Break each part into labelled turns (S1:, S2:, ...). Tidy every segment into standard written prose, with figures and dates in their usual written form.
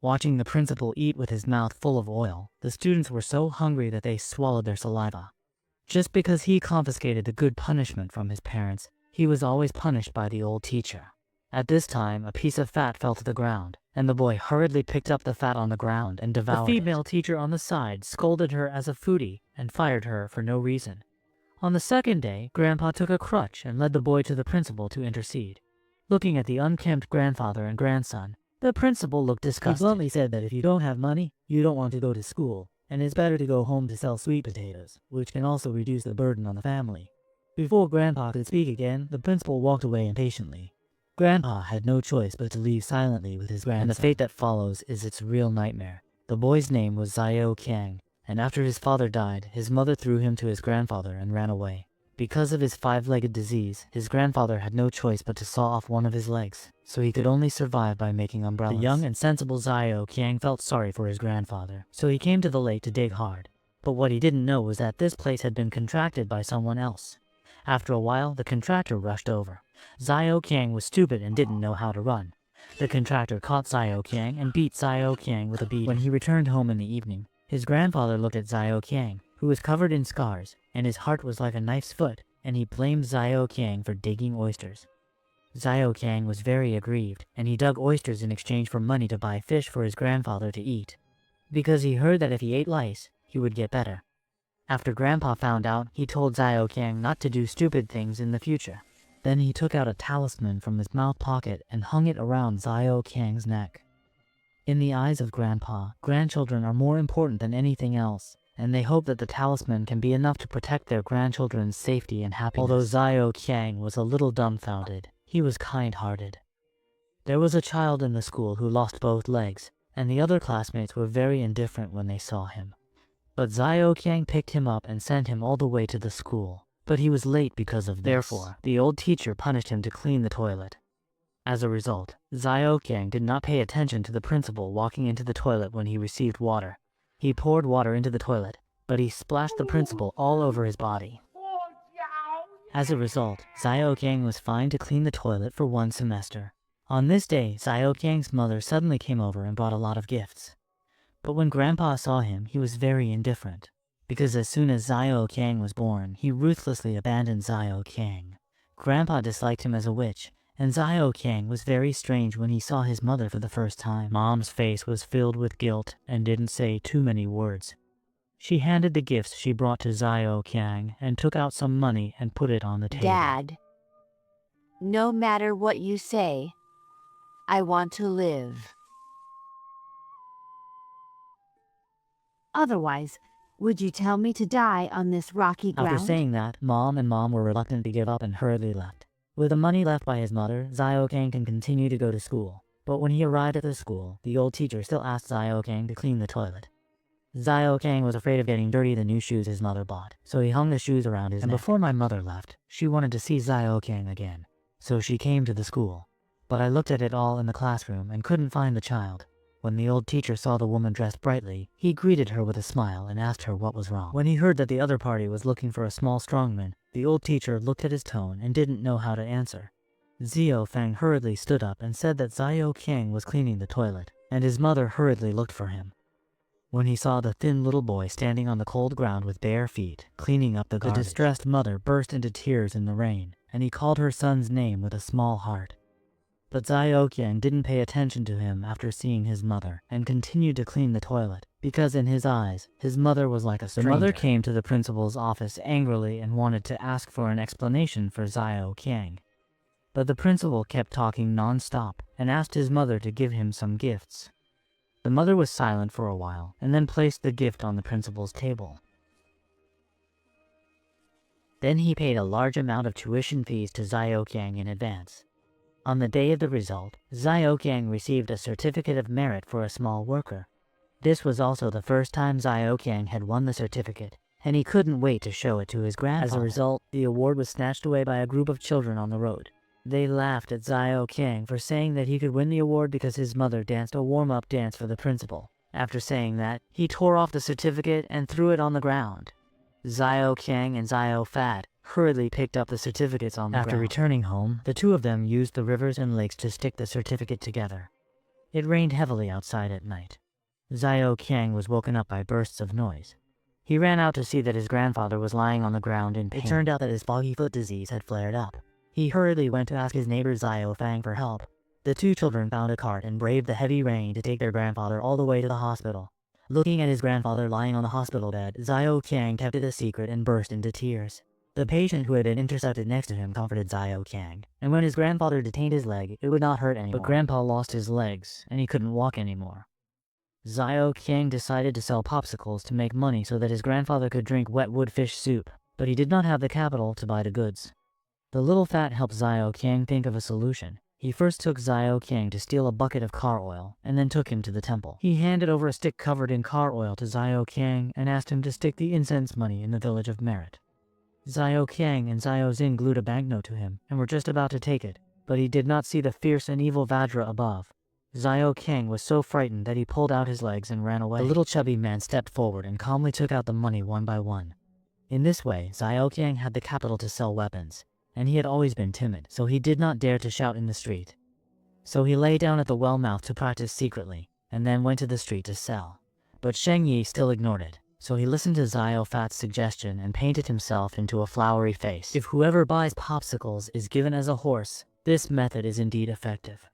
S1: Watching the principal eat with his mouth full of oil, the students were so hungry that they swallowed their saliva. Just because he confiscated the good punishment from his parents, he was always punished by the old teacher. At this time, a piece of fat fell to the ground, and the boy hurriedly picked up the fat on the ground and devoured it. The female teacher on the side scolded her as a foodie and fired her for no reason. On the second day, Grandpa took a crutch and led the boy to the principal to intercede. Looking at the unkempt grandfather and grandson, the principal looked disgusted. He bluntly said that if you don't have money, you don't want to go to school, and it's better to go home to sell sweet potatoes, which can also reduce the burden on the family. Before Grandpa could speak again, the principal walked away impatiently. Grandpa had no choice but to leave silently with his grandson, and the fate that follows is its real nightmare. The boy's name was Xiao Qiang, and after his father died, his mother threw him to his grandfather and ran away. Because of his five-legged disease, his grandfather had no choice but to saw off one of his legs, so he could only survive by making umbrellas. The young and sensible Xiao Qiang felt sorry for his grandfather, so he came to the lake to dig hard. But what he didn't know was that this place had been contracted by someone else. After a while, the contractor rushed over. Xiao Qiang was stupid and didn't know how to run. The contractor caught Xiao Qiang and beat Xiao Qiang with a beating. When he returned home in the evening, his grandfather looked at Xiao Qiang, who was covered in scars, and his heart was like a knife's foot, and he blamed Xiao Qiang for digging oysters. Xiao Qiang was very aggrieved, and he dug oysters in exchange for money to buy fish for his grandfather to eat, because he heard that if he ate lice, he would get better. After Grandpa found out, he told Xiao Qiang not to do stupid things in the future. Then he took out a talisman from his mouth pocket and hung it around Xiao Qiang's neck. In the eyes of Grandpa, grandchildren are more important than anything else, and they hope that the talisman can be enough to protect their grandchildren's safety and happiness. Although Xiao Qiang was a little dumbfounded, he was kind-hearted. There was a child in the school who lost both legs, and the other classmates were very indifferent when they saw him. But Xiao Qiang picked him up and sent him all the way to the school. But he was late because of this. Therefore, the old teacher punished him to clean the toilet. As a result, Xiao Qiang did not pay attention to the principal walking into the toilet when he received water. He poured water into the toilet, but he splashed the principal all over his body. As a result, Xiao Qiang was fined to clean the toilet for 1 semester. On this day, Xiao Qiang's mother suddenly came over and brought a lot of gifts. But when Grandpa saw him, he was very indifferent, because as soon as Xiao Qiang was born, he ruthlessly abandoned Xiao Qiang. Grandpa disliked him as a witch, and Xiao Qiang was very strange when he saw his mother for the first time. Mom's face was filled with guilt and didn't say too many words. She handed the gifts she brought to Xiao Qiang and took out some money and put it on the table.
S2: Dad, no matter what you say, I want to live. Otherwise, would you tell me to die on this rocky ground?
S1: After saying that, Mom and Mom were reluctant to give up and hurriedly left. With the money left by his mother, Xiao Qiang can continue to go to school. But when he arrived at the school, the old teacher still asked Xiao Qiang to clean the toilet. Xiao Qiang was afraid of getting dirty the new shoes his mother bought, so he hung the shoes around his neck. And before my mother left, she wanted to see Xiao Qiang again, so she came to the school. But I looked at it all in the classroom and couldn't find the child. When the old teacher saw the woman dressed brightly, he greeted her with a smile and asked her what was wrong. When he heard that the other party was looking for a small strongman, the old teacher looked at his tone and didn't know how to answer. Xiao Feng hurriedly stood up and said that Xiao Qiang was cleaning the toilet, and his mother hurriedly looked for him. When he saw the thin little boy standing on the cold ground with bare feet, cleaning up the garbage, the distressed mother burst into tears in the rain, and he called her son's name with a small heart. But Xiao Qiang didn't pay attention to him after seeing his mother, and continued to clean the toilet, because in his eyes, his mother was like a stranger. The mother came to the principal's office angrily and wanted to ask for an explanation for Xiao Qiang. But the principal kept talking non-stop, and asked his mother to give him some gifts. The mother was silent for a while, and then placed the gift on the principal's table. Then he paid a large amount of tuition fees to Xiao Qiang in advance. On the day of the result, Xiao Qiang received a certificate of merit for a small worker. This was also the first time Xiao Qiang had won the certificate, and he couldn't wait to show it to his grandfather. As a result, the award was snatched away by a group of children on the road. They laughed at Xiao Qiang for saying that he could win the award because his mother danced a warm-up dance for the principal. After saying that, he tore off the certificate and threw it on the ground. Xiao Qiang and Xiao Fat hurriedly picked up the certificates on the ground. After returning home, the two of them used the rivers and lakes to stick the certificate together. It rained heavily outside at night. Xiao Qiang was woken up by bursts of noise. He ran out to see that his grandfather was lying on the ground in pain. It turned out that his foggy foot disease had flared up. He hurriedly went to ask his neighbor Xiao Fang for help. The two children found a cart and braved the heavy rain to take their grandfather all the way to the hospital. Looking at his grandfather lying on the hospital bed, Xiao Qiang kept it a secret and burst into tears. The patient who had been intercepted next to him comforted Xiao Qiang, and when his grandfather detained his leg, it would not hurt anymore. But Grandpa lost his legs, and he couldn't walk anymore. Xiao Qiang decided to sell popsicles to make money so that his grandfather could drink wet wood fish soup, but he did not have the capital to buy the goods. The little fat helped Xiao Qiang think of a solution. He first took Xiao Qiang to steal a bucket of car oil, and then took him to the temple. He handed over a stick covered in car oil to Xiao Qiang and asked him to stick the incense money in the village of Merit. Xiao Qiang and Xiao Xin glued a banknote to him and were just about to take it, but he did not see the fierce and evil Vajra above. Xiao Qiang was so frightened that he pulled out his legs and ran away. The little chubby man stepped forward and calmly took out the money one by one. In this way, Xiao Qiang had the capital to sell weapons, and he had always been timid, so he did not dare to shout in the street. So he lay down at the well mouth to practice secretly, and then went to the street to sell. But Sheng Yi still ignored it, so he listened to Xiao Fat's suggestion and painted himself into a flowery face. If whoever buys popsicles is given as a horse, this method is indeed effective.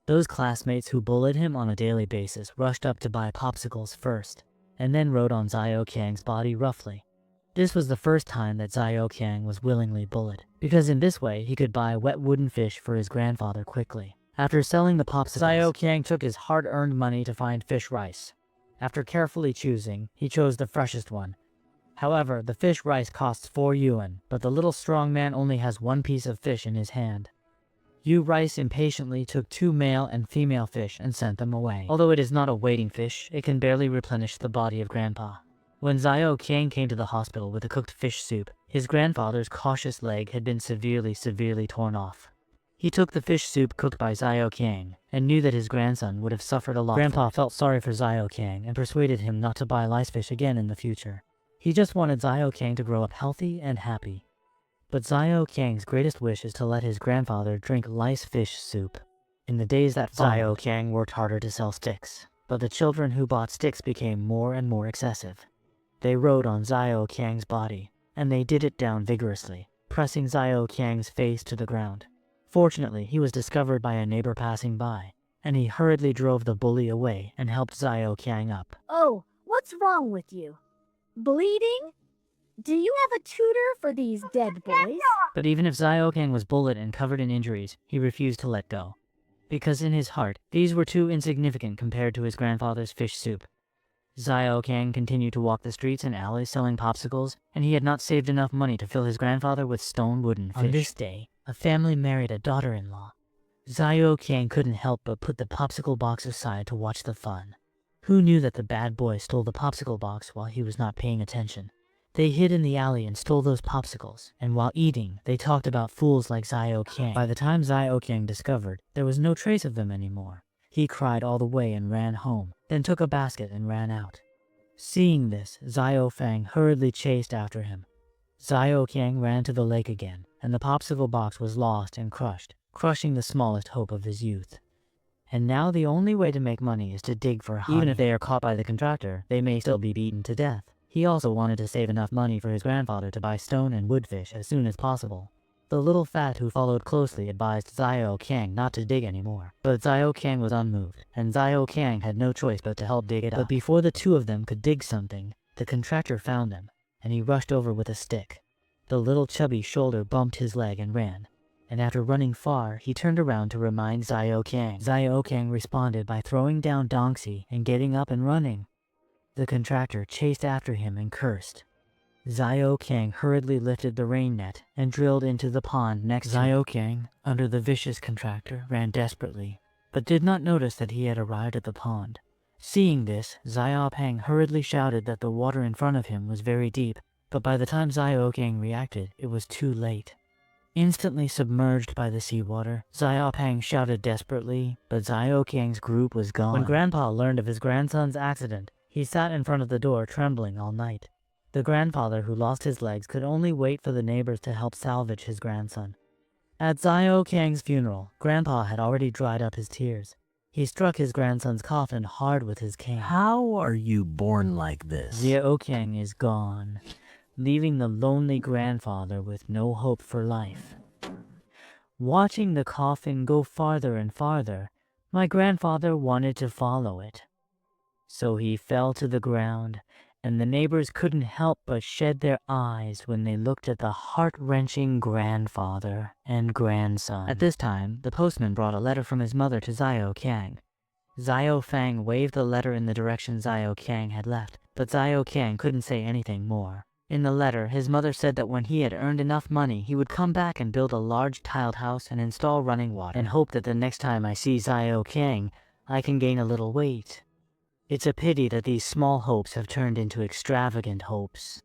S1: Those classmates who bullied him on a daily basis rushed up to buy popsicles first, and then rode on Xiao Qiang's body roughly. This was the first time that Xiao Qiang was willingly bullied, because in this way he could buy wet wooden fish for his grandfather quickly. After selling the popsicles, Xiao Qiang took his hard-earned money to find fish rice. After carefully choosing, he chose the freshest one. However, the fish rice costs 4 yuan, but the little strong man only has 1 piece of fish in his hand. Yu Rice impatiently took 2 male and female fish and sent them away. Although it is not a waiting fish, it can barely replenish the body of Grandpa. When Xiao Qiang came to the hospital with a cooked fish soup, his grandfather's cautious leg had been severely torn off. He took the fish soup cooked by Xiao Qiang, and knew that his grandson would have suffered a lot. Grandpa felt sorry for Xiao Qiang and persuaded him not to buy lice fish again in the future. He just wanted Xiao Qiang to grow up healthy and happy. But Xiao Qiang's greatest wish is to let his grandfather drink lice fish soup. In the days that followed, Xiao Qiang worked harder to sell sticks, but the children who bought sticks became more and more excessive. They rode on Xiao Qiang's body, and they did it down vigorously, pressing Xiao Qiang's face to the ground. Fortunately, he was discovered by a neighbor passing by, and he hurriedly drove the bully away and helped Xiao Qiang up.
S3: Oh, what's wrong with you? Bleeding? Do you have a tutor for these dead boys?
S1: But even if Xiao Qiang was bullied and covered in injuries, he refused to let go. Because in his heart, these were too insignificant compared to his grandfather's fish soup. Xiao Qiang continued to walk the streets and alleys selling popsicles, and he had not saved enough money to fill his grandfather with stone wooden fish. On this day, a family married a daughter-in-law. Xiao Qiang couldn't help but put the popsicle box aside to watch the fun. Who knew that the bad boy stole the popsicle box while he was not paying attention? They hid in the alley and stole those popsicles, and while eating, they talked about fools like Xiao Qiang. By the time Xiao Qiang discovered, there was no trace of them anymore. He cried all the way and ran home, then took a basket and ran out. Seeing this, Xiao Fang hurriedly chased after him. Xiao Qiang ran to the lake again, and the popsicle box was lost and crushed, crushing the smallest hope of his youth. And now the only way to make money is to dig for honey. Even if they are caught by the contractor, they may still be beaten to death. He also wanted to save enough money for his grandfather to buy stone and woodfish as soon as possible. The little fat who followed closely advised Xiao Qiang not to dig anymore, but Xiao Qiang was unmoved, and Xiao Qiang had no choice but to help dig it up. But before the two of them could dig something, the contractor found them, and he rushed over with a stick. The little chubby shoulder bumped his leg and ran, and after running far, he turned around to remind Xiao Qiang. Xiao Qiang responded by throwing down Dongxi and getting up and running. The contractor chased after him and cursed. Xiao Qiang hurriedly lifted the rain net and drilled into the pond next to him. Xiao Qiang, under the vicious contractor, ran desperately, but did not notice that he had arrived at the pond. Seeing this, Xiao Pang hurriedly shouted that the water in front of him was very deep, but by the time Xiao Qiang reacted, it was too late. Instantly submerged by the seawater, Xiao Pang shouted desperately, but Xiao Qiang's group was gone. When Grandpa learned of his grandson's accident, he sat in front of the door trembling all night. The grandfather who lost his legs could only wait for the neighbors to help salvage his grandson. At Xiao Qiang's funeral, Grandpa had already dried up his tears. He struck his grandson's coffin hard with his cane.
S4: How are you born like this?
S1: Xiaoqiang is gone, leaving the lonely grandfather with no hope for life. Watching the coffin go farther and farther, my grandfather wanted to follow it. So he fell to the ground, and the neighbors couldn't help but shed their eyes when they looked at the heart-wrenching grandfather and grandson. At this time, the postman brought a letter from his mother to Xiaoqiang. Xiaofang waved the letter in the direction Xiaoqiang had left, but Xiaoqiang couldn't say anything more. In the letter, his mother said that when he had earned enough money, he would come back and build a large tiled house and install running water, and hope that the next time I see Xiaoqiang, I can gain a little weight. It's a pity that these small hopes have turned into extravagant hopes.